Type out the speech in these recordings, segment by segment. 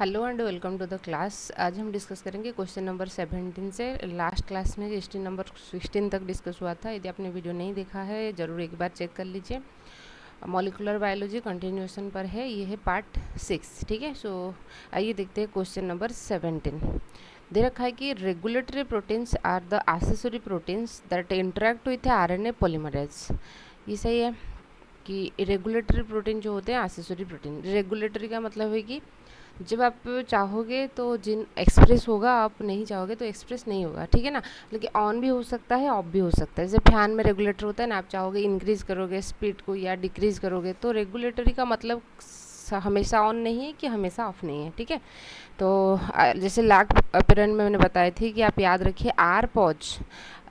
Hello and welcome to the class. आज हम discuss करेंगे क्वेश्चन नंबर 17 से। लास्ट क्लास में क्वेश्चन नंबर 16 तक डिस्कस हुआ था। यदि आपने वीडियो नहीं देखा है ज़रूर एक बार चेक कर लीजिए। मॉलिक्यूलर बायोलॉजी कंटिन्यूएशन पर है, ये है पार्ट 6। ठीक है, सो आइए देखते हैं क्वेश्चन नंबर 17। दे रखा है कि regulatory proteins are the accessory proteins that interact with RNA polymerase. ये सही है कि रेगुलेटरी प्रोटीन जो होते हैं एक्सेसरी प्रोटीन। रेगुलेटरी का मतलब है कि जब आप चाहोगे तो जिन एक्सप्रेस होगा, आप नहीं चाहोगे तो एक्सप्रेस नहीं होगा। ठीक है ना, लेकिन ऑन भी हो सकता है, ऑफ भी हो सकता है। जैसे फैन में रेगुलेटर होता है ना, आप चाहोगे इंक्रीज करोगे स्पीड को या डिक्रीज करोगे, तो रेगुलेटरी का मतलब हमेशा ऑन नहीं है कि हमेशा ऑफ नहीं है। ठीक है, तो जैसे लास्ट पीरियड में मैंने बताई थी कि आप याद रखिए R pause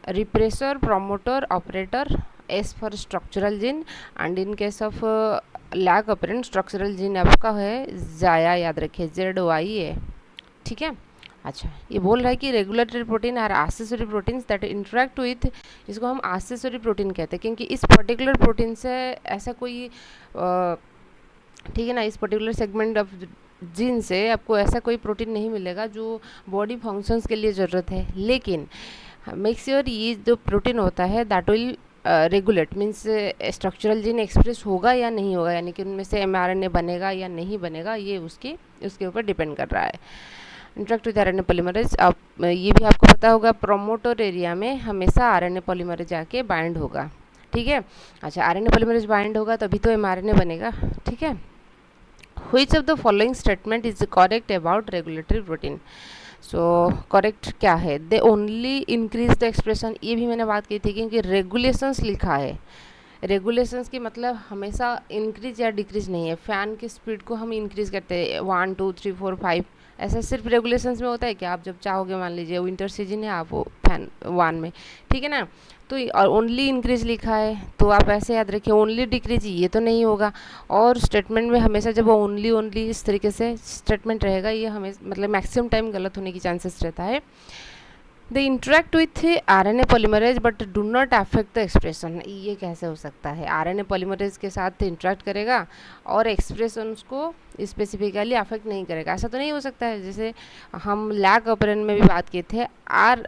repressor promoter operator S for structural gene and in case of lac operon structural gene आपका है जाया, याद रखिए ZYA। ठीक है, अच्छा ये बोल रहा है कि regulatory protein are accessory proteins that interact with, इसको हम एक्सेसरी प्रोटीन कहते हैं क्योंकि इस पर्टिकुलर प्रोटीन से ऐसा कोई ठीक है ना, इस पर्टिकुलर सेगमेंट ऑफ जीन से आपको ऐसा कोई प्रोटीन नहीं मिलेगा जो बॉडी फंक्शंस के लिए ज़रूरत है। लेकिन मेक श्योर ये जो प्रोटीन होता है that will regulate means structural gene express होगा या नहीं होगा, यानी कि उनमें से mRNA बनेगा या नहीं बनेगा, ये उसके ऊपर डिपेंड कर रहा है। इंटरेक्ट विद आरएनए पॉलीमरेज, अब ये भी आपको पता होगा प्रोमोटर एरिया में हमेशा आरएनए पॉलीमरेज आके बाइंड होगा। ठीक है, अच्छा आरएनए पॉलीमरेज बाइंड होगा तभी तो mRNA बनेगा। ठीक है, which of the following statement is correct about regulatory protein. So correct क्या है, they only increase the expression, ये भी मैंने बात की थी क्योंकि रेगुलेशंस लिखा है। रेगुलेशंस की मतलब हमेशा इंक्रीज या डिक्रीज नहीं है। फ़ैन की स्पीड को हम इंक्रीज करते हैं 1 2 3 4 5, ऐसा सिर्फ रेगुलेशंस में होता है कि आप जब चाहोगे, मान लीजिए विंटर सीजन है, आप वो फैन 1 में, ठीक है ना, तो और ओनली इंक्रीज लिखा है तो आप ऐसे याद रखिए ओनली डिक्रीज ये तो नहीं होगा। और स्टेटमेंट में हमेशा जब ओनली ओनली इस तरीके से स्टेटमेंट रहेगा, ये हमें मतलब मैक्सिमम टाइम गलत होने की चांसेस रहता है। They interact with RNA polymerase but do not affect the expression, ये कैसे हो सकता है? आरएनए पॉलीमरेज के साथ इंटरेक्ट करेगा और एक्सप्रेशन को स्पेसिफिकली अफेक्ट नहीं करेगा, ऐसा तो नहीं हो सकता है। जैसे हम लैक ऑपरेंट में भी बात किए थे, आर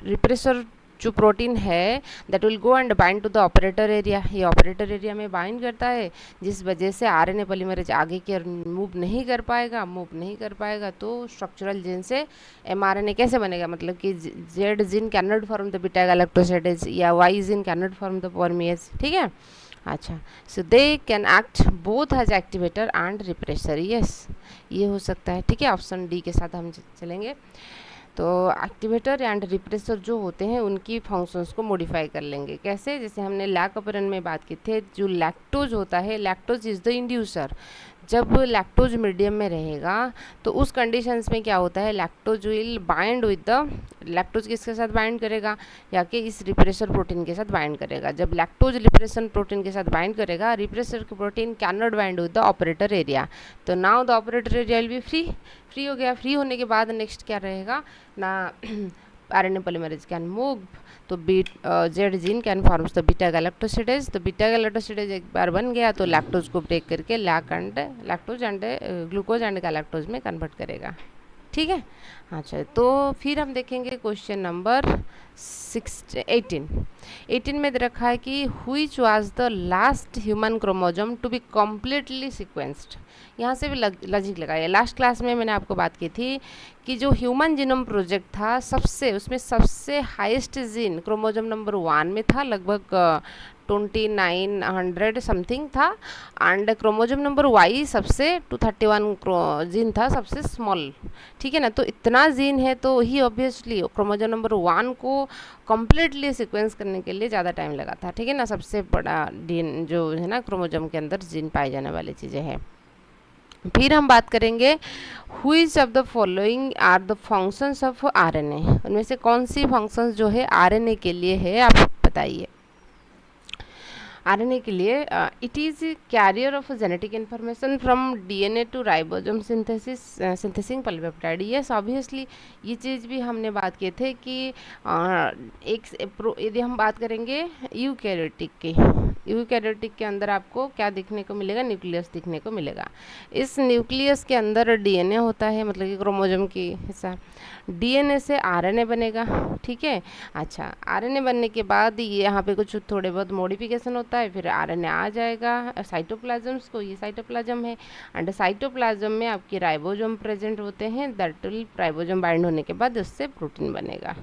रिप्रेसर जो प्रोटीन है that will go and bind to the operator area, ये ऑपरेटर एरिया में बाइंड करता है, जिस वजह से आरएनए पॉलीमरेज आगे की मूव नहीं कर पाएगा तो स्ट्रक्चरल जीन से mRNA कैसे बनेगा, मतलब कि Z gene can not form the beta galactosidase या Y gene can not form the permease. ठीक है, अच्छा so they can act both as activator and repressor, yes ये हो सकता है। ठीक है, ऑप्शन डी के साथ हम चलेंगे। तो एक्टिवेटर एंड रिप्रेसर जो होते हैं उनकी फंक्शंस को मॉडिफाई कर लेंगे। कैसे? जैसे हमने लैक ऑपरेंट में बात की थी, जो लैक्टोज होता है, लैक्टोज इज़ द इंड्यूसर। जब लैक्टोज मीडियम में रहेगा तो उस कंडीशंस में क्या होता है, lactose will bind with the, lactose किसके साथ बाइंड करेगा, या कि इस रिप्रेसर प्रोटीन के साथ बाइंड करेगा। जब लैक्टोज रिप्रेशन प्रोटीन के साथ बाइंड करेगा, repressor protein can not bind with the operator area, तो now the operator area will be free हो गया। फ्री होने के बाद नेक्स्ट क्या रहेगा ना, आरएनए पॉलीमरेज कैन मूव, तो Z gene can forms the beta galactosidase. तो बीटा गैलेक्टोसिडेज एक बार बन गया तो लैक्टोज को ब्रेक करके lactose and glucose and galactose में कन्वर्ट करेगा। ठीक है, अच्छा तो फिर हम देखेंगे क्वेश्चन नंबर 18 में दे रखा है कि which was the last human chromosome to be completely sequenced. यहाँ से भी लॉजिक लगाइए। लास्ट क्लास में मैंने आपको बात की थी कि जो ह्यूमन जीनोम प्रोजेक्ट था, उसमें सबसे हाईएस्ट जीन क्रोमोजोम नंबर 1 में था, लगभग 2900 समथिंग था, एंड क्रोमोजोम नंबर वाई सबसे 231 जीन था, सबसे स्मॉल। ठीक है ना, तो इतना जीन है तो ही ऑब्वियसली क्रोमोजोम नंबर 1 को कम्प्लीटली सीक्वेंस करने के लिए ज़्यादा टाइम लगा था। ठीक है ना, सबसे बड़ा जीन जो है ना क्रोमोजोम के अंदर जीन पाई जाने वाली चीज़ें हैं। फिर हम बात करेंगे which of the following are the functions of RNA, उनमें से कौन सी फंक्शंस जो है आरएनए के लिए है, आप बताइए। आरएनए के लिए it is carrier of genetic information from DNA to ribosome synthesizing polypeptide. Yes obviously ये चीज़ भी हमने बात किए थे कि यदि हम बात करेंगे यूकैरियोटिक की, यूकैरियोटिक के अंदर आपको क्या दिखने को मिलेगा, न्यूक्लियस दिखने को मिलेगा। इस न्यूक्लियस के अंदर डीएनए होता है, मतलब कि क्रोमोसोम की हिस्सा। डीएनए से आरएनए बनेगा, ठीक है। अच्छा, आरएनए बनने के बाद ये यहाँ पे कुछ थोड़े बहुत मॉडिफिकेशन होता है, फिर आरएनए आ जाएगा साइटोप्लाज्म्स को, ये साइटोप्लाज्म है। एंड साइटोप्लाज्म में आपके राइबोसोम प्रेजेंट होते हैं, दैट विल राइबोसोम बाइंड होने के बाद उससे प्रोटीन बनेगा,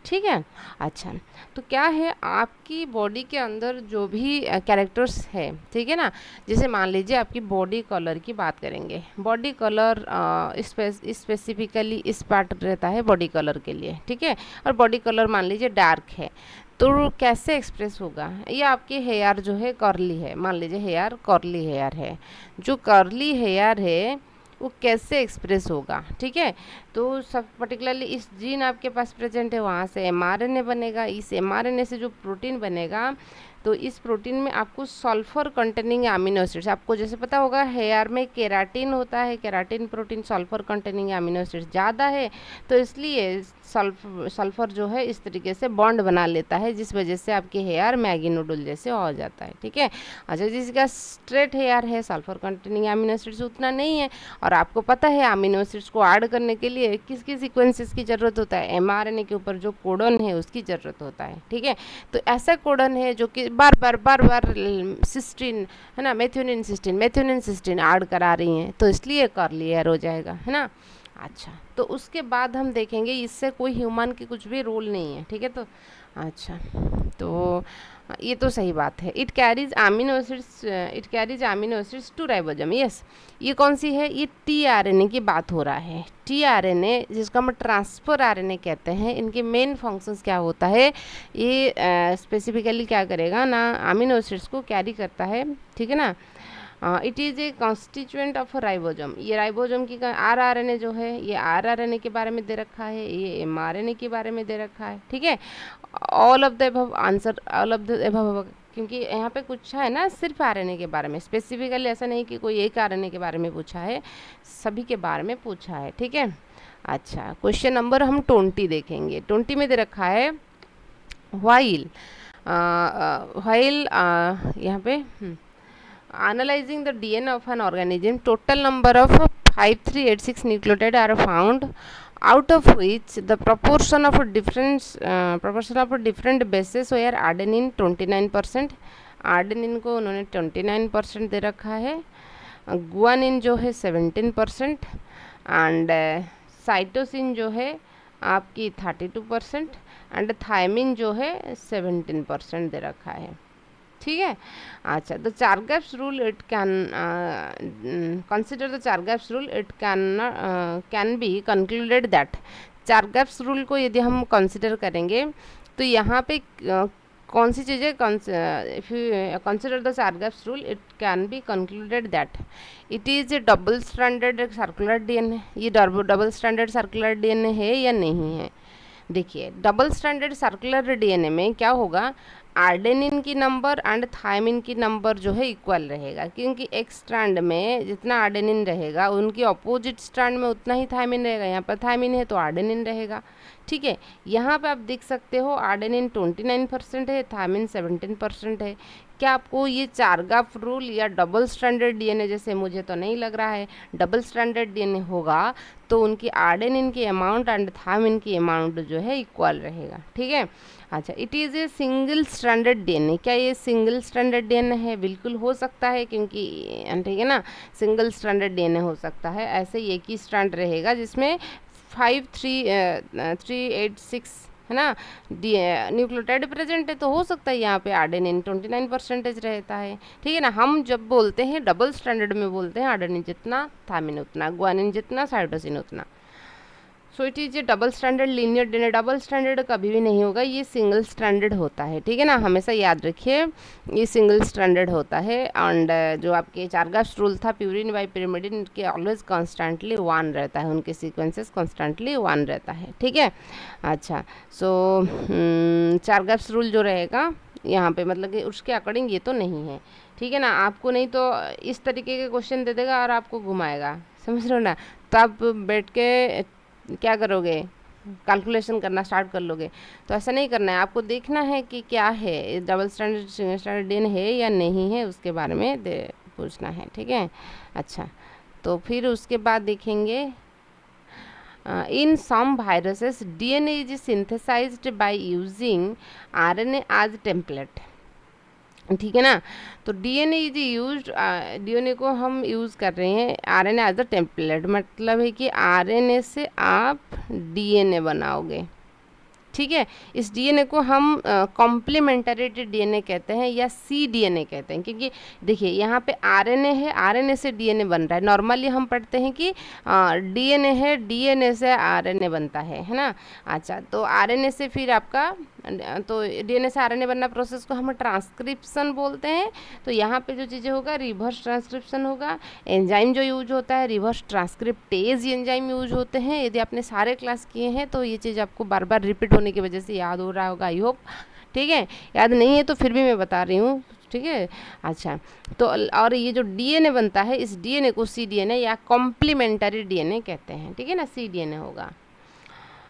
ठीक है। अच्छा, तो क्या है आपकी बॉडी के अंदर जो भी कैरेक्टर्स है, ठीक है ना, जैसे मान लीजिए आपकी बॉडी कलर की बात करेंगे। बॉडी कलर स्पेसिफिकली इस पार्ट रहता है बॉडी कलर के लिए, ठीक है। और बॉडी कलर मान लीजिए डार्क है, तो कैसे एक्सप्रेस होगा, ये आपके हेयर जो है कर्ली है, मान लीजिए हेयर कर्ली हेयर है, जो कर्ली हेयर है वो कैसे एक्सप्रेस होगा, ठीक है। तो सब पर्टिकुलरली इस जीन आपके पास प्रेजेंट है, वहाँ से एमआरएनए बनेगा, इस एमआरएनए से जो प्रोटीन बनेगा, तो इस प्रोटीन में आपको सल्फर कंटेनिंग अमीनो एसिड्स, आपको जैसे पता होगा हेयर में केराटिन होता है, keratin protein sulphur containing amino acids ज़्यादा है, तो इसलिए सल्फर जो है इस तरीके से बॉन्ड बना लेता है, जिस वजह से आपके हेयर मैगी नूडल जैसे हो जाता है, ठीक है। अच्छा, जिसका स्ट्रेट हेयर है, सल्फर कंटेनिंग अमीनो एसिड्स उतना नहीं है, और आपको पता है अमीनो एसिड्स को ऐड करने के लिए किस किस सीक्वेंसेस की ज़रूरत होता है, एमआरएनए के ऊपर जो कोडन है उसकी ज़रूरत होता है, ठीक है। तो ऐसा कोडन है जो कि बार बार सिस्टीन है ना, मेथियोनिन सिस्टीन ऐड करा रही हैं, तो इसलिए कर्ली हेयर हो जाएगा, है ना। अच्छा, तो उसके बाद हम देखेंगे इससे कोई ह्यूमन की कुछ भी रोल नहीं है, ठीक है। तो अच्छा, तो ये तो सही बात है। It carries amino acids to ribosome, yes. ये कौन सी है, ये टीआरएनए की बात हो रहा है। टीआरएनए जिसका हम ट्रांसफर आरएनए कहते हैं, इनके मेन फंक्शंस क्या होता है, ये स्पेसिफिकली क्या करेगा ना, अमीनो एसिड्स को कैरी करता है, ठीक है ना। It is A constituent of ribosome, ये राइबोसोम की आरआरएनए जो है, ये आरआरएनए के बारे में दे रखा है, ये एमआरएनए के बारे में दे रखा है, ठीक है। All of the above answer, all of the above, क्योंकि यहाँ पे कुछ है ना सिर्फ आरएनए के बारे में, स्पेसिफिकली ऐसा नहीं कि कोई एक आरएनए के बारे में पूछा है, सभी के बारे में पूछा है, ठीक है। अच्छा, क्वेश्चन नंबर हम 20 देखेंगे। 20 में दे रखा है व्हाइल यहाँ पे analyzing the DNA of an organism, total number of 5386 nucleotides are found, out of which the proportion of different bases were adenine 29%, adenine को उन्होंने 29% दे रखा है, गुआनिन जो है 17%, एंड साइटोसिन जो है आपकी 32%, एंड थायमिन जो है 17% दे रखा है, ठीक है। अच्छा, the Chargaff's rule, it can consider the Chargaff's rule, it can be concluded that, Chargaff's rule को यदि हम कंसिडर करेंगे तो यहाँ पे कौन सी चीज़ें, if you consider the Chargaff's rule, it can be concluded that it is a double stranded circular DNA, ये डबल स्ट्रैंडेड सर्कुलर डीएनए है या नहीं है। देखिए, डबल स्ट्रैंडेड सर्कुलर डीएनए में क्या होगा, आर्डेनिन की नंबर एंड थायमिन की नंबर जो है इक्वल रहेगा, क्योंकि एक स्ट्रैंड में जितना आर्डेनिन रहेगा उनकी अपोजिट स्ट्रैंड में उतना ही थायमिन रहेगा। यहाँ पर थायमिन है तो आर्डेनिन रहेगा, ठीक है। यहाँ पे आप देख सकते हो आर्डेनिन 29% है, थायमिन 17% है। क्या आपको ये चारगैप रूल या डबल स्ट्रैंडेड डीएनए, जैसे मुझे तो नहीं लग रहा है डबल स्ट्रैंडेड डीएनए होगा, तो उनकी आर्डेनिन की अमाउंट एंड थायमिन की अमाउंट जो है इक्वल रहेगा, ठीक है। अच्छा, it is a single stranded DNA, क्या ये सिंगल स्ट्रैंडेड डीएनए है, बिल्कुल हो सकता है, क्योंकि ठीक है ना, सिंगल स्ट्रैंडेड डीएनए हो सकता है। ऐसे एक ही स्ट्रैंड रहेगा जिसमें 5386 है ना न्यूक्लियोटाइड प्रेजेंट है, तो हो सकता है यहाँ पे आर्डेनिन 29% रहता है, ठीक है ना। हम जब बोलते हैं डबल स्टैंडर्ड में बोलते हैं आर्डेनिन जितना थायमिन उतना, गुआनिन जितना साइटोसिन उतना। So it is a double standard linear DNA, double standard कभी भी नहीं होगा, ये सिंगल स्टैंडर्ड होता है, ठीक है ना, हमेशा याद रखिए ये सिंगल स्टैंडर्ड होता है। एंड जो आपके चारगैप्स रूल था प्यूरिन बाई पिरिमिडिन के ऑलवेज कॉन्स्टेंटली 1 रहता है, उनके सीक्वेंसेस कॉन्स्टेंटली 1 रहता है, ठीक है। अच्छा, सो चारगैप्स रूल जो रहेगा यहाँ पे मतलब कि उसके अकॉर्डिंग ये तो नहीं है, ठीक है ना। आपको नहीं तो इस तरीके के क्वेश्चन दे देगा और आपको घुमाएगा, समझ रहे हो ना, तो आप बैठ के क्या करोगे, कैलकुलेशन करना स्टार्ट कर लोगे। तो ऐसा नहीं करना है, आपको देखना है कि क्या है, double standard single standard DNA है या नहीं है, उसके बारे में पूछना है, ठीक है। अच्छा, तो फिर उसके बाद देखेंगे in some viruses DNA is synthesized by using RNA as template, ठीक है ना। तो डीएनए इज यूज, डीएनए को हम यूज़ कर रहे हैं आरएनए एज अ टेम्पलेट, मतलब है कि आरएनए से आप डीएनए बनाओगे, ठीक है। इस डीएनए को हम कॉम्प्लीमेंटरी डीएनए कहते हैं या सी डीएनए कहते हैं, क्योंकि देखिए यहाँ पे आरएनए है, आरएनए से डीएनए बन रहा है। नॉर्मली हम पढ़ते हैं कि डीएनए है, डीएनए से आरएनए बनता है ना। अच्छा, तो आरएनए से फिर आपका, तो डीएनए से आरएनए बनना प्रोसेस को हम ट्रांसक्रिप्शन बोलते हैं। तो यहाँ पे जो चीज़ें होगा रिवर्स ट्रांसक्रिप्शन होगा। एंजाइम जो यूज होता है रिवर्स ट्रांसक्रिप्टेज एंजाइम यूज होते हैं। यदि आपने सारे क्लास किए हैं तो ये चीज़ आपको बार बार रिपीट होने की वजह से याद हो रहा होगा, आई होप, ठीक है। याद नहीं है तो फिर भी मैं बता रही हूँ, ठीक है। अच्छा, तो और ये जो डीएनए बनता है, इस डीएनए को सी डीएनए या कॉम्प्लीमेंटरी डीएनए कहते हैं, ठीक है ना, सी डीएनए होगा।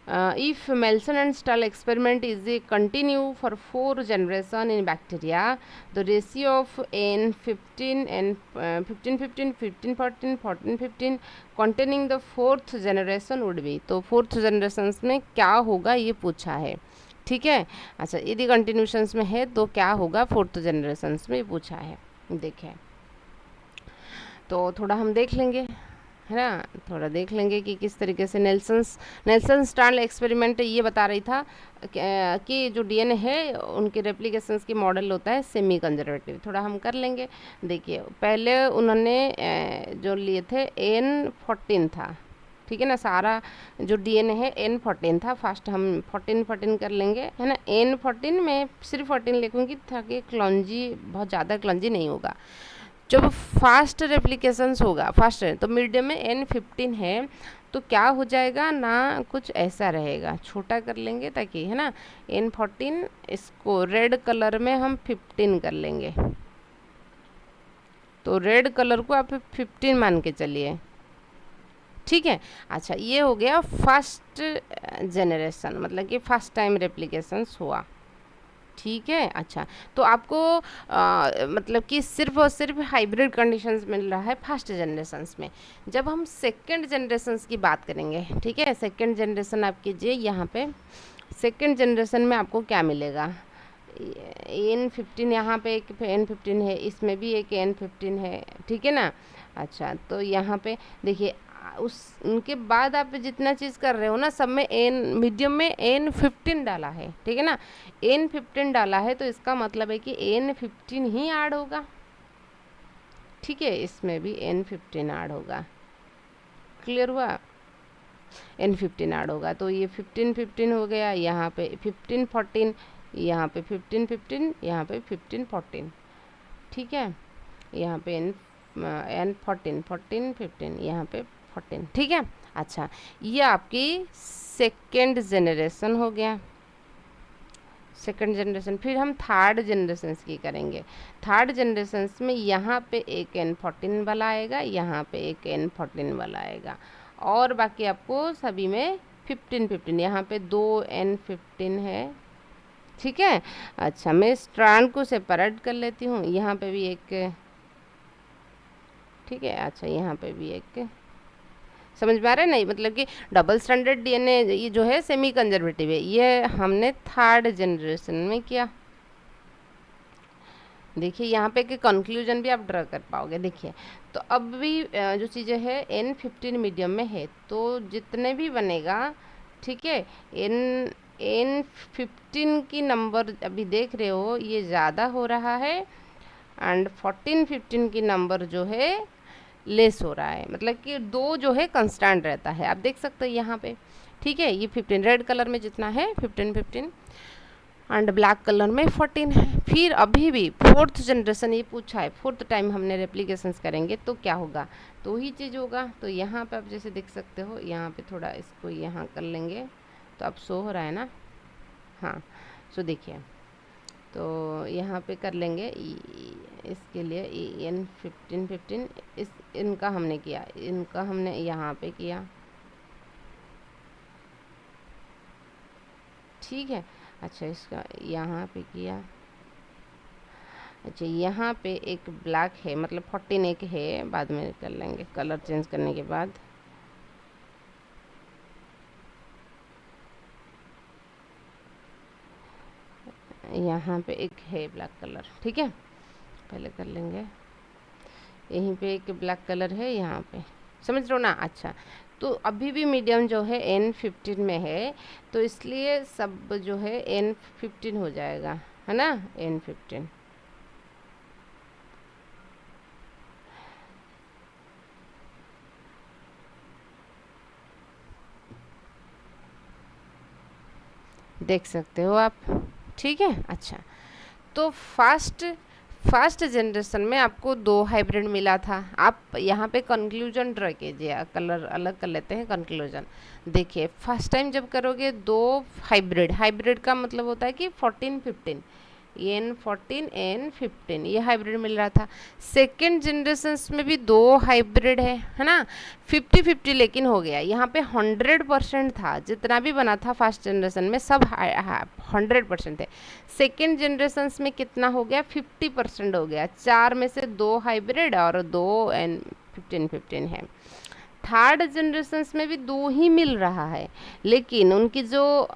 If Melson and Stahl experiment is a continue for 4 generation in bacteria, the ratio of N15 and 15-15, 15-14, 14-15 containing the 4th generation would be, तो 4th generations में क्या होगा ये पूछा है, ठीक है। अच्छा, यदि कंटिन्यूशंस में है तो क्या होगा 4th जनरेशंस में पूछा है, देखें। तो थोड़ा हम देख लेंगे, है ना, थोड़ा देख लेंगे कि किस तरीके से नेल्सन स्टार्ल एक्सपेरिमेंट ये बता रही था कि जो डीएनए है उनके रेप्लिकेशंस की मॉडल होता है सेमी कंजर्वेटिव। थोड़ा हम कर लेंगे। देखिए, पहले उन्होंने जो लिए थे N14 था, ठीक है ना, सारा जो डीएनए है N14 था। फर्स्ट हम 14 कर लेंगे, है ना। N14 में सिर्फ 14 लिखूंगी ताकि क्लॉन्जी बहुत ज़्यादा क्लॉन्जी नहीं होगा। जब फास्ट रेप्लिकेशंस होगा, फास्ट है, तो मीडियम में N15 है, तो क्या हो जाएगा ना, कुछ ऐसा रहेगा, छोटा कर लेंगे ताकि, है ना, N14 इसको रेड कलर में हम 15 कर लेंगे, तो रेड कलर को आप 15 मान के चलिए, ठीक है। अच्छा, ये हो गया फर्स्ट जनरेशन, मतलब कि फर्स्ट टाइम रेप्लिकेशंस हुआ, ठीक है। अच्छा, तो आपको मतलब कि सिर्फ और सिर्फ हाइब्रिड कंडीशंस मिल रहा है फर्स्ट जनरेशंस में। जब हम सेकंड जनरेशंस की बात करेंगे, ठीक है, सेकंड जनरेशन आप कीजिए, यहाँ पे सेकंड जनरेशन में आपको क्या मिलेगा, N15, यहाँ पे एक N15 है, इसमें भी एक N15 है, ठीक है ना। अच्छा, तो यहाँ पे देखिए, उस उनके बाद आप जितना चीज़ कर रहे हो ना, सब में मीडियम में N15 डाला है, ठीक है ना। N15 डाला है तो इसका मतलब है कि N15 ही ऐड होगा, ठीक है, इसमें भी N15 ऐड होगा, क्लियर हुआ। N15 ऐड होगा तो ये 15-15 हो गया, यहाँ पे 15-14, यहाँ पे 15-15, यहाँ पे 15-14, ठीक है। यहाँ पे N14, 14-15, यहाँ पे 14, ठीक है। अच्छा, ये आपकी सेकेंड जनरेशन हो गया, सेकेंड जनरेशन। फिर हम थर्ड जनरेशन की करेंगे। थर्ड जनरेशन में यहाँ पे एक N14 वाला आएगा, यहाँ पे एक N14 वाला आएगा, और बाकी आपको सभी में 15-15, यहाँ पे 2 N15 है, ठीक है। अच्छा, मैं स्ट्रैंड को सेपरेट कर लेती हूँ, यहाँ पे भी एक, ठीक है। अच्छा, यहाँ पे भी एक, समझ में आ रहा है नहीं, मतलब कि डबल स्टैंडर्ड डीएनए ये जो है सेमी कंजर्वेटिव है, ये हमने थर्ड जनरेशन में किया। देखिए, यहाँ पे के कंक्लूजन भी आप ड्रा कर पाओगे। देखिए, तो अब भी जो चीज़ें है N15 मीडियम में है, तो जितने भी बनेगा, ठीक है, N15 की नंबर अभी देख रहे हो ये ज़्यादा हो रहा है, एंड 14-15 की नंबर जो है लेस हो रहा है, मतलब कि 2 जो है कंस्टेंट रहता है, आप देख सकते हो यहाँ पे, ठीक है। ये 15 रेड कलर में जितना है 15-15 एंड ब्लैक कलर में 14 है। फिर अभी भी फोर्थ जनरेशन ये पूछा है, फोर्थ टाइम हमने रेप्लिकेशंस करेंगे तो क्या होगा, तो ही चीज़ होगा। तो यहाँ पे आप जैसे देख सकते हो, यहाँ पे थोड़ा इसको यहाँ कर लेंगे तो अब शो हो रहा है ना, हाँ। सो देखिए, तो यहाँ पे कर लेंगे इसके लिए N15-15, इस इनका हमने किया, इनका हमने यहाँ पे किया, ठीक है। अच्छा, इसका यहाँ पे किया। अच्छा, यहाँ पे एक ब्लैक है, मतलब 14 एक है, बाद में कर लेंगे कलर चेंज करने के बाद। यहाँ पे एक है ब्लैक कलर, ठीक है, पहले कर लेंगे। यहीं पे एक ब्लैक कलर है यहाँ पे, समझ रहे हो ना। अच्छा, तो अभी भी मीडियम जो है N15 में है, तो इसलिए सब जो है N15 हो जाएगा, है ना, N15। देख सकते हो आप, ठीक है। अच्छा, तो फर्स्ट जनरेशन में आपको 2 हाइब्रिड मिला था। आप यहाँ पे कंक्लूजन ड्रा कीजिए, कलर अलग कर लेते हैं, कंक्लूजन। देखिए, फर्स्ट टाइम जब करोगे 2 हाइब्रिड, हाइब्रिड का मतलब होता है कि 14 15, N14 N15 ये हाइब्रिड मिल रहा था। सेकेंड जनरेशन में भी 2 हाइब्रिड है ना, 50-50 लेकिन हो गया। यहाँ पे 100% था, जितना भी बना था फर्स्ट जनरेशन में सब 100% थे। सेकेंड जनरेशन में कितना हो गया, 50% हो गया। 4 में से 2 हाइब्रिड और 2 N15 है। थर्ड जनरेशन में भी 2 ही मिल रहा है, लेकिन उनकी जो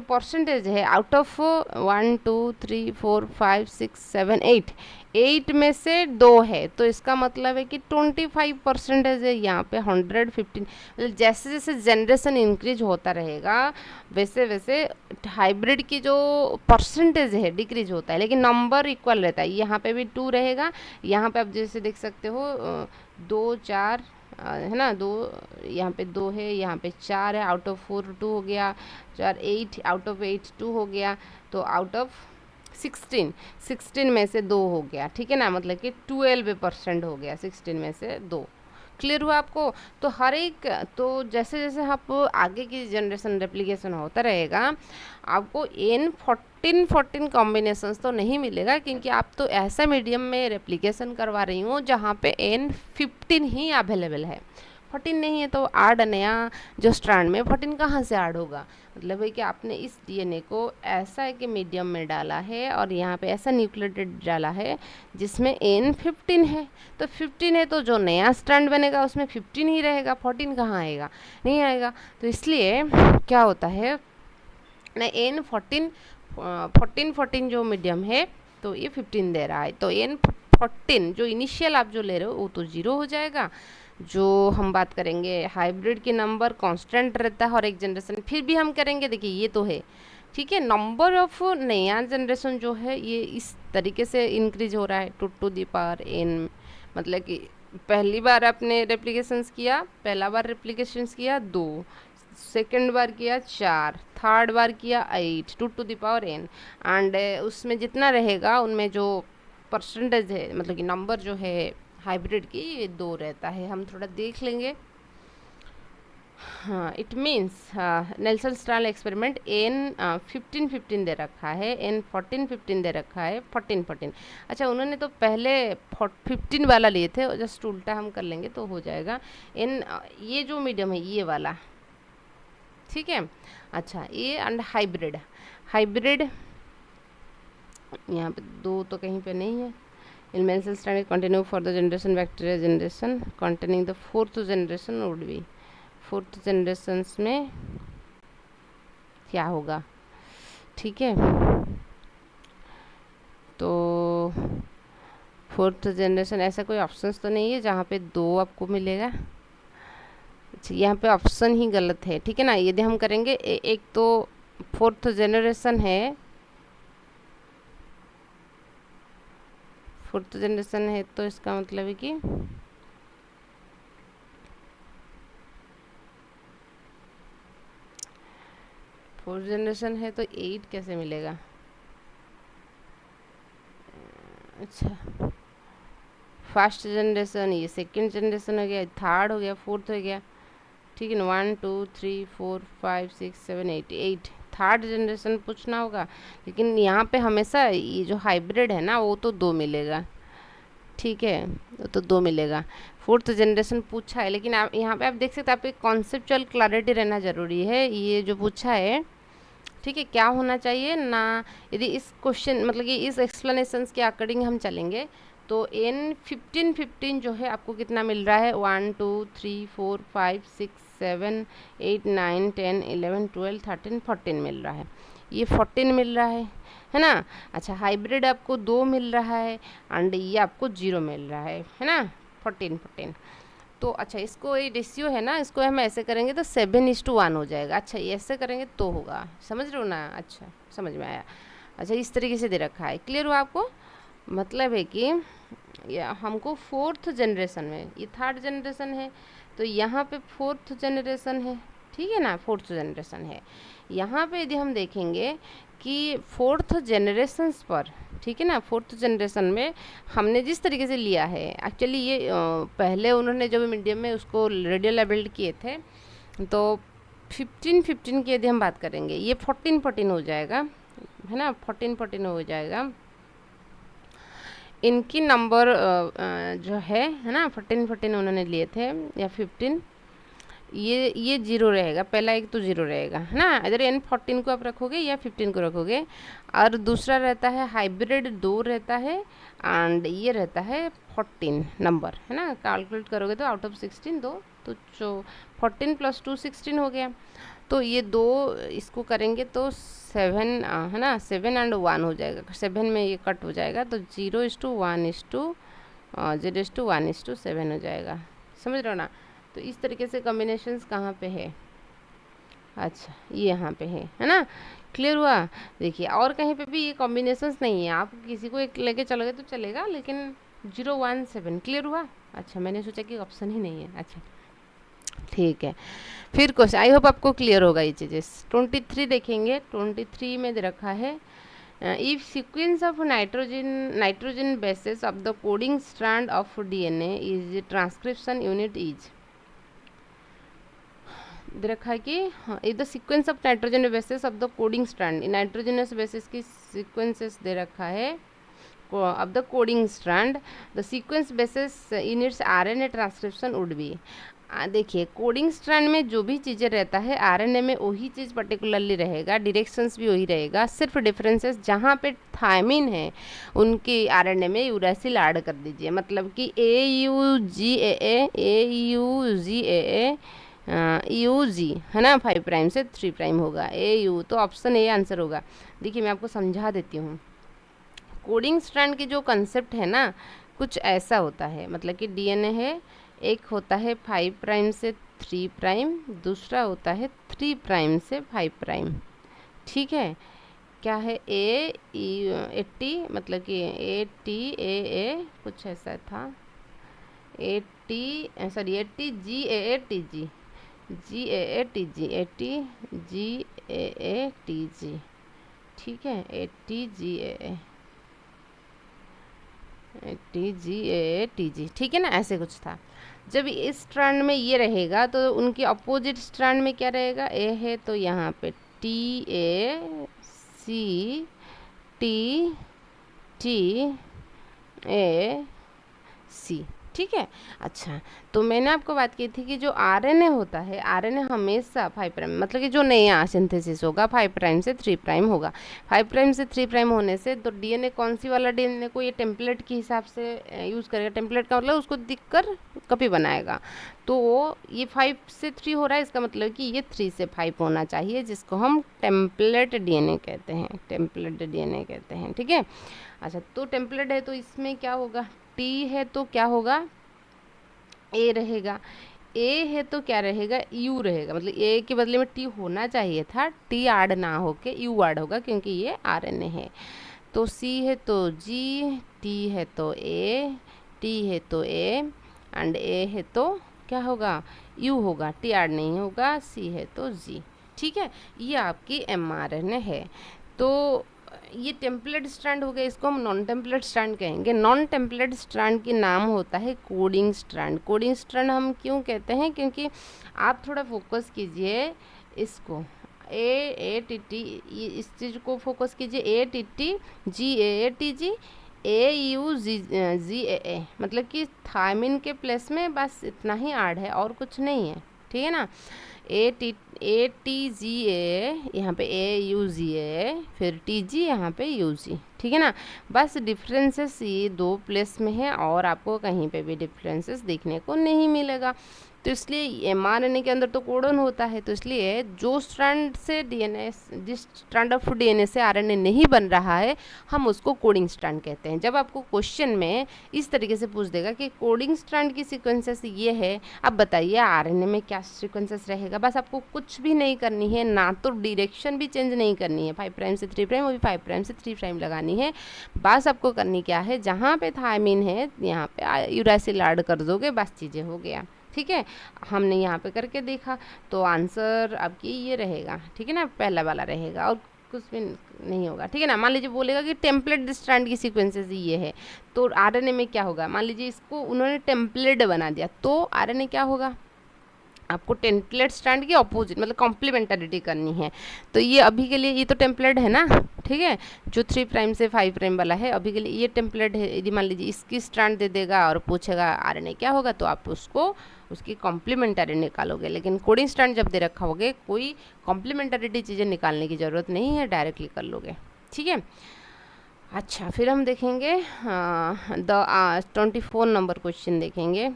परसेंटेज है, आउट ऑफ 1 2 3 4 5 6 7 8 में से 2 है, तो इसका मतलब है कि 25% है यहाँ पे। 115, मतलब जैसे जैसे जनरेशन इंक्रीज होता रहेगा वैसे वैसे हाइब्रिड की जो परसेंटेज है डिक्रीज होता है, लेकिन नंबर इक्वल रहता है। यहाँ पे भी 2 रहेगा, यहाँ पे आप जैसे देख सकते हो 2 4 है ना, 2 यहाँ पे 2 है, यहाँ पे 4 है, आउट ऑफ 4 2 हो गया, 4 8, आउट ऑफ 8 2 हो गया, तो आउट ऑफ 16 में से 2 हो गया, ठीक है ना, मतलब कि 12% हो गया 16 में से 2। क्लियर हुआ आपको। तो हर एक, तो जैसे जैसे आप आगे की जनरेशन रेप्लिकेशन होता रहेगा, आपको N14 कॉम्बिनेशंस तो नहीं मिलेगा, क्योंकि आप तो ऐसा मीडियम में रेप्लिकेशन करवा रही हूँ जहाँ पे N15 ही अवेलेबल है, 14 नहीं है। तो आड नया जो स्ट्रैंड में 14 कहाँ से ऐड होगा, मतलब है कि आपने इस डीएनए को ऐसा है कि मीडियम में डाला है और यहाँ पे ऐसा न्यूक्लियोटाइड डाला है जिसमें N15 है। तो 15 है, तो जो नया स्ट्रैंड बनेगा उसमें 15 ही रहेगा, 14 कहाँ आएगा, नहीं आएगा। तो इसलिए क्या होता है ना, N14 जो मीडियम है तो ये 15 दे रहा है, तो N14 जो इनिशियल आप जो ले रहे हो वो तो 0 हो जाएगा। जो हम बात करेंगे हाइब्रिड के नंबर कांस्टेंट रहता है और एक जनरेशन, फिर भी हम करेंगे, देखिए ये तो है, ठीक है। नंबर ऑफ नया जनरेशन जो है ये इस तरीके से इंक्रीज हो रहा है, 2 to the power n, मतलब कि पहली बार आपने रेप्लिकेशंस किया, पहला बार रेप्लिकेशंस किया 2, सेकेंड बार किया 4, थर्ड बार किया 8, 2 to the power n, and उसमें जितना रहेगा उनमें जो परसेंटेज है, मतलब कि नंबर जो है हाइब्रिड की, ये 2 रहता है। हम थोड़ा देख लेंगे। हाँ, it means Nelson Stahl experiment N15 दे रखा है, N14 दे रखा है, 14। अच्छा, उन्होंने तो पहले 15 वाला लिए थे, जस्ट उल्टा हम कर लेंगे तो हो जाएगा। ये जो मीडियम है ये वाला, ठीक है। अच्छा, ये एंड हाइब्रिड यहाँ पे 2 तो कहीं पे नहीं है। In male cell strand continue for the generation bacteria generation containing the 4th generation would be 4th generations में क्या होगा, ठीक है। तो 4th जनरेशन ऐसा कोई ऑप्शंस तो नहीं है जहाँ पे 2 आपको मिलेगा। अच्छा, यहाँ पे ऑप्शन ही गलत है, ठीक है ना। यदि हम करेंगे एक तो 4th जनरेशन है, 4th जनरेशन है, तो इसका मतलब है कि फोर्थ जनरेशन है तो 8 कैसे मिलेगा। अच्छा, फर्स्ट जनरेशन, ये सेकंड जनरेशन हो गया, थर्ड हो गया, फोर्थ हो गया, ठीक है ना। 1 2 3 4 5 6 7 8 थर्ड जनरेशन पूछना होगा, लेकिन यहाँ पे हमेशा ये जो हाइब्रिड है ना वो तो 2 मिलेगा, ठीक है, तो 2 मिलेगा। 4th जनरेशन पूछा है, लेकिन आप यहाँ पे आप देख सकते हैं, आप एक कॉन्सेप्चुअल क्लैरिटी रहना ज़रूरी है। ये जो पूछा है ठीक है, क्या होना चाहिए ना, यदि इस क्वेश्चन मतलब कि इस एक्सप्लेनेशंस के अकॉर्डिंग हम चलेंगे तो n 15 जो है आपको कितना मिल रहा है, 1 2 3 4 5 6 7 8 9 10 11 12 13 14 मिल रहा है, ये 14 मिल रहा है ना। अच्छा, हाइब्रिड आपको 2 मिल रहा है एंड ये आपको 0 मिल रहा है ना, 14 तो अच्छा, इसको ये रेशियो है ना, इसको हम ऐसे करेंगे तो 7:1 हो जाएगा। अच्छा, ये ऐसे करेंगे तो होगा, समझ रहे हो ना। अच्छा, समझ में आया। अच्छा, इस तरीके से दे रखा है, क्लियर हुआ आपको। मतलब है कि या हमको 4th जनरेशन में, ये 3rd जनरेशन है तो यहाँ पे 4th जनरेशन है, ठीक है ना, 4th जनरेशन है। यहाँ पे यदि हम देखेंगे कि 4th जनरेशन्स पर, ठीक है ना, 4th जनरेशन में हमने जिस तरीके से लिया है, एक्चुअली ये पहले उन्होंने जब मीडियम में उसको रेडियो लेबल्ड किए थे तो 15 की यदि हम बात करेंगे, ये 14 हो जाएगा, है ना, 14 हो जाएगा। इनकी नंबर जो है ना, 14 उन्होंने लिए थे या 15, ये 0 रहेगा, पहला एक तो 0 रहेगा, है ना। इधर n 14 को आप रखोगे या 15 को रखोगे, और दूसरा रहता है हाइब्रिड 2 रहता है एंड ये रहता है 14 नंबर, है ना। कैलकुलेट करोगे तो आउट ऑफ 16 2 तो 14 + 2 16 हो गया। तो ये 2 इसको करेंगे तो 7 है ना, 7 एंड 1 हो जाएगा, 7 में ये कट हो जाएगा तो 0:1:0:1:7 हो जाएगा, समझ रहे हो ना। तो इस तरीके से कॉम्बिनेशंस कहाँ पे है, अच्छा ये यहाँ पे है ना, क्लियर हुआ। देखिए और कहीं पे भी ये कॉम्बिनेशंस नहीं है, आप किसी को एक लेके चलोगे तो चलेगा, लेकिन 017 क्लियर हुआ। अच्छा, मैंने सोचा कि ऑप्शन ही नहीं है। अच्छा ठीक है, फिर क्वेश्चन, आई होप आपको क्लियर होगा ये चीज़ें। 23 देखेंगे, 23 में दे रखा है if sequence of nitrogen bases of the coding strand of DNA is transcription unit is, दे रखा है कि if the sequence of nitrogen bases of the coding strand, nitrogenous bases की सीक्वेंसेस दे रखा है of the coding strand, the sequence bases in its RNA transcription would be. देखिए coding strand में जो भी चीज़ें रहता है RNA में वही चीज़ पर्टिकुलरली रहेगा, डायरेक्शंस भी वही रहेगा, सिर्फ डिफरेंसेस जहाँ पे थायमिन है उनकी RNA में यूरासिल ऐड कर दीजिए, मतलब कि AUG है ना, 5 प्राइम से 3 प्राइम होगा, AU, तो ऑप्शन ए आंसर होगा। देखिए मैं आपको समझा देती हूँ, कोडिंग स्ट्रैंड की जो कंसेप्ट है ना कुछ ऐसा होता है, मतलब कि DNA है, एक होता है 5 प्राइम से 3 प्राइम, दूसरा होता है 3 प्राइम से 5 प्राइम, ठीक है। क्या है AT, मतलब कि ATAA कुछ ऐसा था, ATGAATG ATGAATG, ठीक है, ATGAATG, ठीक है ना, ऐसे कुछ था। जब इस स्ट्रैंड में ये रहेगा तो उनके अपोजिट स्ट्रैंड में क्या रहेगा, ए है तो यहाँ पे TACTTAC, ठीक है। अच्छा, तो मैंने आपको बात की थी कि जो RNA होता है, RNA हमेशा 5 प्राइम, मतलब कि जो नया सिंथेसिस होगा 5 प्राइम से 3 प्राइम होगा, 5 प्राइम से 3 प्राइम होने से तो DNA कौन सी वाला DNA को ये टेम्पलेट के हिसाब से यूज़ करेगा, टेम्पलेट का मतलब उसको दिख कर कॉपी बनाएगा, तो ये 5 से 3 हो रहा है, इसका मतलब कि ये 3 से 5 होना चाहिए, जिसको हम टेम्पलेट DNA कहते हैं, टेम्पलेट DNA कहते हैं, ठीक है। अच्छा, तो टेम्पलेट है तो इसमें क्या होगा, T है तो क्या होगा, A रहेगा, A है तो क्या रहेगा, U रहेगा, मतलब A के बदले में T होना चाहिए था, T ऐड ना होके U ऐड होगा क्योंकि ये RNA है। तो C है तो G, T है तो A, T है तो A एंड A है तो क्या होगा, U होगा, T ऐड नहीं होगा, C है तो G, ठीक है। ये आपकी mRNA है। तो ये टेम्पलेट स्ट्रैंड हो गया, इसको हम नॉन टेम्पलेट स्ट्रैंड कहेंगे। नॉन टेम्पलेट स्ट्रैंड की नाम होता है कोडिंग स्ट्रैंड। कोडिंग स्ट्रैंड हम क्यों कहते हैं, क्योंकि आप थोड़ा फोकस कीजिए इसको, AATT, इस चीज़ को फोकस कीजिए, ATT GAATG AUGAA, मतलब कि थायमिन के प्लेस में बस इतना ही ऐड है और कुछ नहीं है, ठीक है ना। ATGA यहाँ पे AUGA, फिर TG यहाँ पे UG, ठीक है ना। बस डिफरेंसेस ये 2 प्लेस में है और आपको कहीं पे भी डिफरेंसेस देखने को नहीं मिलेगा। तो इसलिए mRNA के अंदर तो कोडन होता है, तो इसलिए जो स्ट्रैंड से DNA, जिस स्ट्रैंड ऑफ DNA से RNA नहीं बन रहा है, हम उसको कोडिंग स्ट्रैंड कहते हैं। जब आपको क्वेश्चन में इस तरीके से पूछ देगा कि कोडिंग स्ट्रैंड की सीक्वेंसेस ये है, अब बताइए RNA में क्या सीक्वेंसेस रहेगा। बस आपको कुछ भी नहीं करनी है, ना तो डायरेक्शन भी चेंज नहीं करनी है, 5 प्राइम से 3 प्राइम, वो भी 5 प्राइम से 3 प्राइम लगानी है। बस आपको करनी क्या है, जहाँ पे थायमिन है यहाँ पे यूरासिल ऐड कर दोगे, बस चीज़ें हो गया, ठीक है। हमने यहाँ पे करके देखा तो आंसर आपकी ये रहेगा, ठीक है ना, पहला वाला रहेगा और कुछ भी नहीं होगा, ठीक है ना। मान लीजिए बोलेगा कि टेम्पलेट स्ट्रैंड की सीक्वेंसेस ये है, तो आरएनए में क्या होगा, मान लीजिए इसको उन्होंने टेम्पलेट बना दिया, तो आरएनए क्या होगा, आपको टेम्पलेट स्ट्रैंड की अपोजिट मतलब कॉम्प्लीमेंटरिटी करनी है। तो ये अभी के लिए ये तो टेम्पलेट है ना, ठीक है, जो 3 प्राइम से 5 प्राइम वाला है अभी के लिए ये टेम्पलेट है। यदि मान लीजिए इसकी स्ट्रैंड दे देगा और पूछेगा आरएनए क्या होगा, तो आप उसको उसकी कॉम्प्लीमेंटरी निकालोगे। लेकिन कोडिंग स्ट्रैंड जब दे रखा होगे, कोई कॉम्प्लीमेंटरिटी चीज़ें निकालने की ज़रूरत नहीं है, डायरेक्टली कर लोगे, ठीक है। अच्छा, फिर हम देखेंगे द 24 नंबर क्वेश्चन देखेंगे।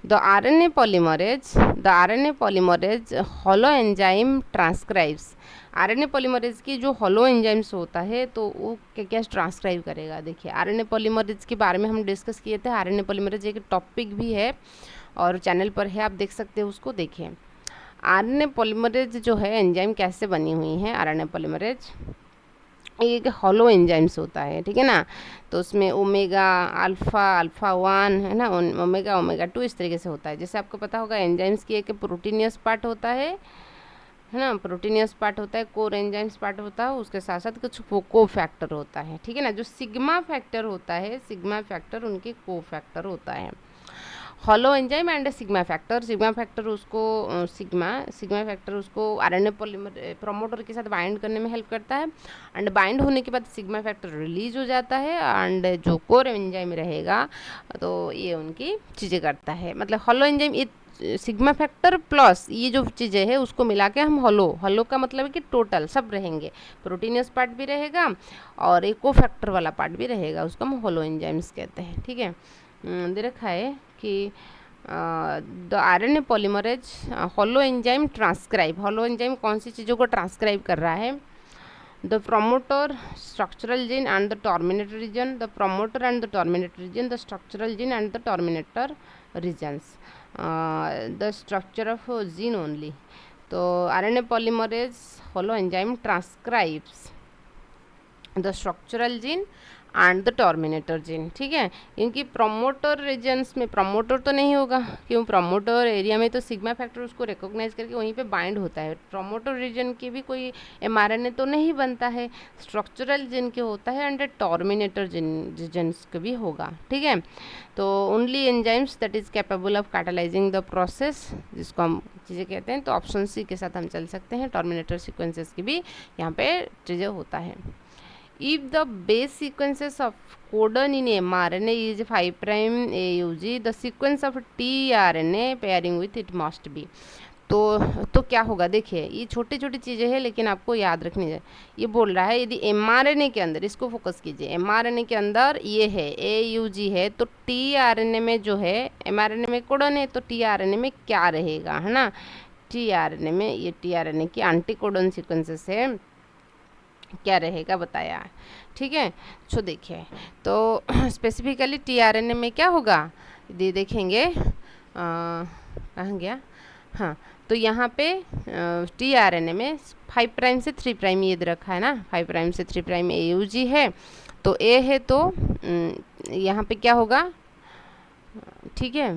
The RNA polymerase hollow enzyme transcribes. RNA polymerase की जो हॉलो एंजाइम्स होता है, तो वो क्या क्या ट्रांसक्राइब करेगा। देखिए RNA पॉलीमरेज के बारे में हम डिस्कस किए थे, RNA पॉलीमरेज एक टॉपिक भी है और चैनल पर है, आप देख सकते हो उसको। देखिए RNA पॉलीमरेज जो है एंजाइम कैसे बनी हुई है, RNA पॉलीमरेज एक हॉलो एंजाइम्स होता है, ठीक है ना। तो उसमें ओमेगा अल्फ़ा 1 है ना, ओमेगा 2 इस तरीके से होता है। जैसे आपको पता होगा एंजाइम्स की एक प्रोटीनियस पार्ट होता है ना, प्रोटीनियस पार्ट होता है, कोर एंजाइम्स पार्ट होता है, उसके साथ साथ कुछ को फैक्टर होता है, ठीक है ना। जो सिग्मा फैक्टर होता है, सिग्मा फैक्टर उनके को फैक्टर होता है। Hollow enzyme and sigma factor उसको सिग्मा फैक्टर उसको आरएनए पॉलीमर प्रोमोटर के साथ बाइंड करने में हेल्प करता है, एंड बाइंड होने के बाद सिग्मा फैक्टर रिलीज हो जाता है, एंड जो कोर एंजाइम रहेगा तो ये उनकी चीज़ें करता है। मतलब हॉलो एंजाइम ये सिग्मा फैक्टर प्लस ये जो चीज़ें हैं उसको मिला के हम हॉलो का मतलब है कि टोटल सब रहेंगे, प्रोटीनियस पार्ट भी रहेगा और एक को फैक्टर वाला पार्ट भी रहेगा, उसको हम हॉलो एंजाइम्स कहते हैं, ठीक है। दे रखा है कि the RNA polymerase holoenzyme transcribe, holoenzyme कौन सी चीज़ों को ट्रांसक्राइब कर रहा है, the promoter structural gene and the terminator region, the promoter and the terminator region, the structural gene and the terminator regions, the structure of gene only. तो RNA polymerase holoenzyme transcribes the structural gene and the terminator gene, ठीक है। क्योंकि promoter regions में promoter तो नहीं होगा, क्यों, promoter area में तो सिग्मा फैक्टर उसको रिकॉग्नाइज करके वहीं पे बाइंड होता है, प्रोमोटर रीजन के भी कोई mRNA तो नहीं बनता है, स्ट्रक्चरल जीन के होता है एंड टर्मिनेटर रीजन्स के भी होगा, ठीक है। तो only enzymes that is capable of catalysing the process, जिसको हम चीज़ें कहते हैं। तो ऑप्शन सी के साथ हम चल सकते हैं, टर्मिनेटर सीक्वेंसेस की भी यहाँ पे चीज़ें होता है। If the base sequences of codon in mRNA is 5 prime AUG, the sequence of tRNA pairing with it must be। तो क्या होगा, देखिए ये छोटी छोटी चीज़ें हैं लेकिन आपको याद रखनी है। ये बोल रहा है यदि mRNA के अंदर, इसको फोकस कीजिए, mRNA के अंदर ये है AUG है, तो tRNA में जो है, mRNA में कोडन है तो tRNA में क्या रहेगा, है ना। tRNA में ये tRNA की एंटीकोडन सीक्वेंसेस है, क्या रहेगा बताया, ठीक है। तो देखिए तो स्पेसिफिकली tRNA में क्या होगा, ये देखेंगे कहाँ गया, हाँ, तो यहाँ पे tRNA में 5 प्राइम से 3 प्राइम ये रखा है ना, 5 प्राइम से 3 प्राइम AUG है, तो A है तो यहाँ पे क्या होगा, ठीक है,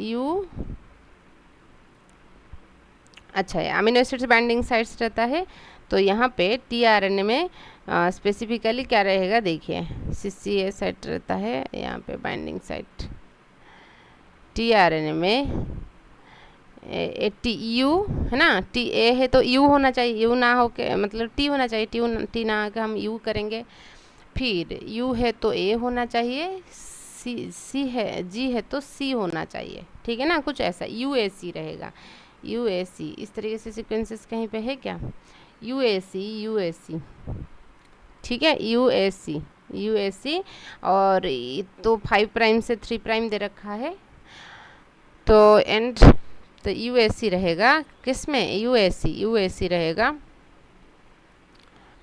U, अच्छा है, अमीनो एसिड बाइंडिंग साइट्स रहता है, तो यहाँ पे tRNA में स्पेसिफिकली क्या रहेगा, देखिए CCA साइट रहता है यहाँ पे बाइंडिंग साइट, tRNA में TU है ना, TA है तो U होना चाहिए, U ना हो के मतलब T होना चाहिए, T ना आके हम U करेंगे, फिर U है तो A होना चाहिए, C है, G है तो C होना चाहिए, ठीक है ना, कुछ ऐसा UAC रहेगा, UAC इस तरीके से सीक्वेंसेस कहीं पे है क्या, UAC ठीक है, UAC और तो 5 प्राइम से 3 प्राइम दे रखा है, तो एंड तो UAC रहेगा किस में, UAC रहेगा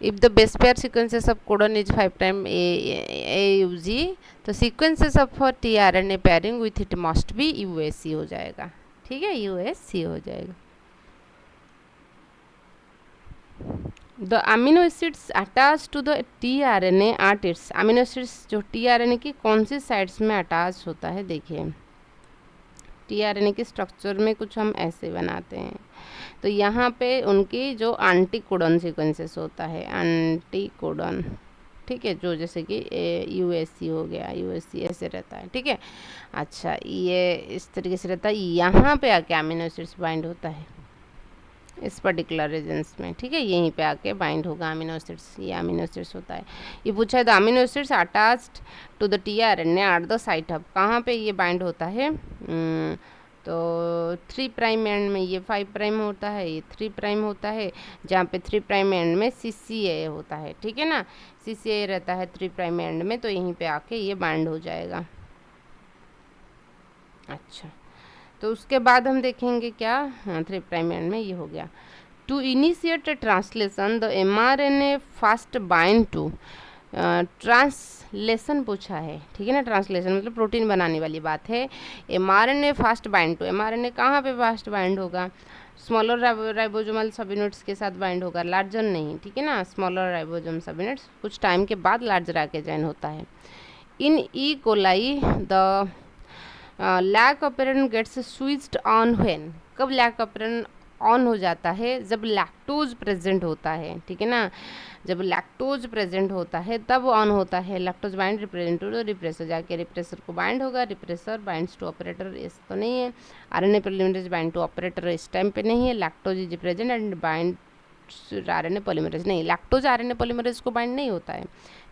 if the base pair sequences of codon is 5 prime AUG, तो sequences of tRNA pairing with it must be UAC हो जाएगा, ठीक है, UAC हो जाएगा। The amino acids attached to the tRNA at its, amino acids जो tRNA की कौन सी साइड्स में अटैच होता है, देखिए tRNA के स्ट्रक्चर में कुछ हम ऐसे बनाते हैं, तो यहाँ पे उनकी जो एंटी कोडन सीक्वेंसेस होता है, एंटी कोडन, ठीक है, जो जैसे कि UAC हो गया, UAC ऐसे रहता है, ठीक है। अच्छा, ये इस तरीके से रहता है, यहाँ पे आके अमीनो एसिड्स बाइंड होता है इस पर्टिकुलर रीजन्स में, ठीक है, यहीं पे आके बाइंड होगा अमीनो एसिड्स, ये अमीनो एसिड्स होता है। ये पूछा है the amino acids attached to the tRNA at the site hub, कहाँ पे ये बाइंड होता है, तो 3 प्राइम एंड में ये 5 प्राइम होता है, ये 3 प्राइम होता है, जहाँ पे 3 प्राइम एंड में CCA होता है, ठीक है ना, CCA रहता है 3 प्राइम एंड में, तो यहीं पे आके ये बाइंड हो जाएगा। अच्छा, तो उसके बाद हम देखेंगे क्या, हाँ 3 प्राइम एंड में ये हो गया। To initiate translation the mRNA fast bind to, translation पूछा है, ठीक है ना, ट्रांसलेशन मतलब प्रोटीन बनाने वाली बात है। mRNA fast bind to, mRNA कहाँ पे फास्ट बाइंड होगा, स्मॉलर राइबोसोमल सबयूनिट्स के साथ बाइंड होगा, लार्जर नहीं, ठीक है ना, स्मॉलर राइबोसोम सबयूनिट्स कुछ टाइम के बाद लार्जर आके जॉइन होता है। In E coli the lac operon gets switched on when, कब लैक ऑपरेंट ऑन हो जाता है, जब लैक्टोज प्रेजेंट होता है, ठीक है ना, जब लैक्टोज प्रेजेंट होता है तब ऑन होता है। Lactose bind represent to repressor, जाके रिप्रेसर को बाइंड होगा, रिप्रेसर बाइंड्स टू ऑपरेटर, इस तो नहीं है। RNA polymerase bind to operator इस टाइम पे नहीं है। Lactose is present and bind RNA polymerase, नहीं, लैक्टोज RNA पॉलीमरेज को बाइंड नहीं होता है,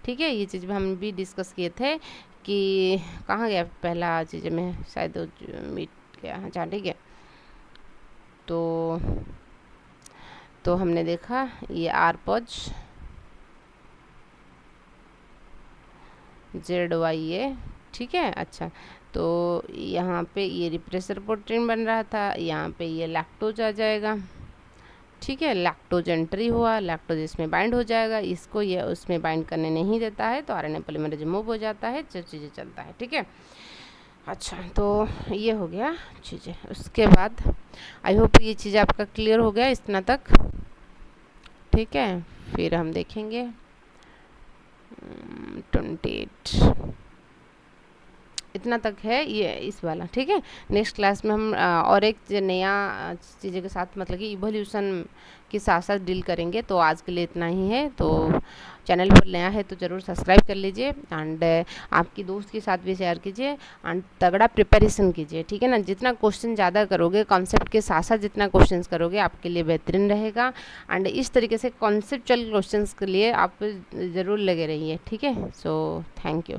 ठीक है। ये चीज़ भी हम भी डिस्कस किए थे कि कहाँ गया पहला चीज़ में, शायद मीट गया, अच्छा ठीक है। तो हमने देखा ये RPOZ ZYA, ठीक है। अच्छा, तो यहाँ पे ये रिप्रेसर प्रोटीन बन रहा था, यहाँ पे ये लैक्टोज आ जाएगा, ठीक है, लैक्टोज एंट्री हुआ, लैक्टोज इसमें बाइंड हो जाएगा, इसको ये उसमें बाइंड करने नहीं देता है, तो RNA पॉलीमरेज मूव हो जाता है, जो चीज़ें चलता है, ठीक है। अच्छा, तो ये हो गया चीज़ें। उसके बाद आई होप ये चीज़ आपका क्लियर हो गया इतना तक, ठीक है। फिर हम देखेंगे 28, इतना तक है ये इस वाला, ठीक है। नेक्स्ट क्लास में हम और एक नया चीज़ों के साथ, मतलब कि इवोल्यूशन के साथ साथ डील करेंगे। तो आज के लिए इतना ही है। तो चैनल पर नया है तो ज़रूर सब्सक्राइब कर लीजिए, एंड आपकी दोस्त के साथ भी शेयर कीजिए, एंड तगड़ा प्रिपरेशन कीजिए, ठीक है ना। जितना क्वेश्चन ज़्यादा करोगे, कॉन्सेप्ट के साथ साथ जितना क्वेश्चन करोगे आपके लिए बेहतरीन रहेगा। एंड इस तरीके से कॉन्सेप्चुअल क्वेश्चन के लिए आप ज़रूर लगे रहिए, ठीक है। So thank you.